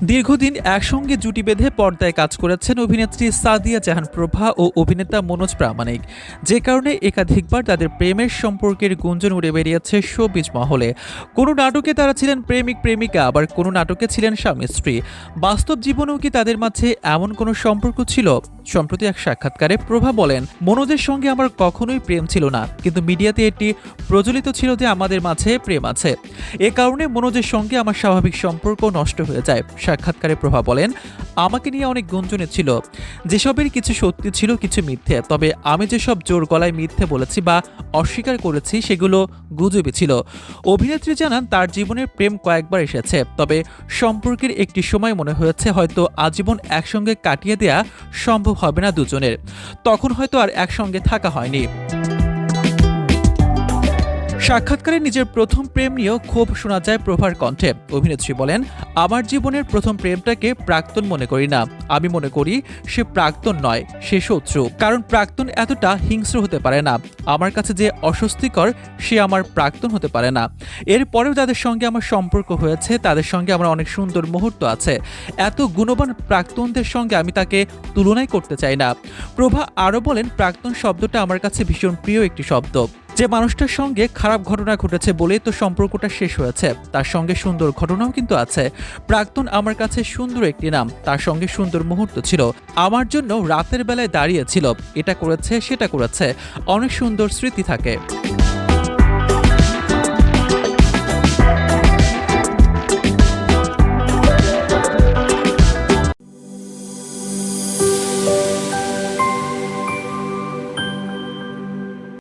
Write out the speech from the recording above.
দীর্ঘদিন একসঙ্গে জুটি বেঁধে পর্দায় কাজ করেছেন অভিনেত্রী সাদিয়া জাহান প্রভা ও অভিনেতা মনোজ প্রামাণিক, যে কারণে একাধিকবার তাদের প্রেমের সম্পর্কের গুঞ্জন উড়ে বেরিয়েছে শোবিজ মহলে। কোনো নাটকে তারা ছিলেন প্রেমিক প্রেমিকা, আবার কোনো নাটকে ছিলেন স্বামী স্ত্রী। বাস্তব জীবনেও কি তাদের মাঝে এমন কোনো সম্পর্ক ছিল? সম্প্রতি এক সাক্ষাৎকারে প্রভা বলেন, মনোজের সঙ্গে আমার কখনোই প্রেম ছিল না, কিন্তু মিডিয়াতে এটি প্রচলিত ছিল যে আমাদের মাঝে প্রেম আছে। এ কারণে মনোজের সঙ্গে আমার স্বাভাবিক সম্পর্ক নষ্ট হয়ে যায়। সাক্ষাৎকারে প্রভা বলেন, আমাকে নিয়ে অনেক গুঞ্জনে ছিল, যেসবের কিছু সত্যি ছিল, কিছু মিথ্যে। তবে আমি যেসব জোর গলায় মিথ্যে বলেছি বা অস্বীকার করেছি সেগুলো গুজবই ছিল। অভিনেত্রী জানান, তার জীবনের প্রেম কয়েকবার এসেছে, তবে সম্পর্কের একটি সময় মনে হয়েছে হয়তো আজীবন একসঙ্গে কাটিয়ে দেয়া সম্ভব হবে না দুজনের। তখন হয়তো আর একসঙ্গে থাকা হয়নি। সাক্ষাৎকারে নিজের প্রথম প্রেম নিয়েও ক্ষোভ শোনা যায় প্রভার কণ্ঠে। অভিনেত্রী বলেন, আমার জীবনের প্রথম প্রেমটাকে প্রাক্তন মনে করি না। আমি মনে করি সে প্রাক্তন নয়, সে শত্রু। কারণ প্রাক্তন এতটা হিংস্র হতে পারে না। আমার কাছে যে অস্বস্তিকর সে আমার প্রাক্তন হতে পারে না। এরপরেও যাদের সঙ্গে আমার সম্পর্ক হয়েছে তাদের সঙ্গে আমার অনেক সুন্দর মুহূর্ত আছে। এত গুণবান প্রাক্তনদের সঙ্গে আমি তাকে তুলনাই করতে চাই না। প্রভা আরও বলেন, প্রাক্তন শব্দটা আমার কাছে ভীষণ প্রিয় একটি শব্দ। যে মানুষটার সঙ্গে খারাপ ঘটনা ঘটেছে বলেই তো সম্পর্কটা শেষ হয়েছে, তার সঙ্গে সুন্দর ঘটনাও কিন্তু আছে। প্রাক্তন আমার কাছে সুন্দর একটি নাম, তার সঙ্গে সুন্দর মুহূর্ত ছিল, আমার জন্য রাতের বেলায় দাঁড়িয়েছিল, এটা করেছে সেটা করেছে, অনেক সুন্দর স্মৃতি থাকে।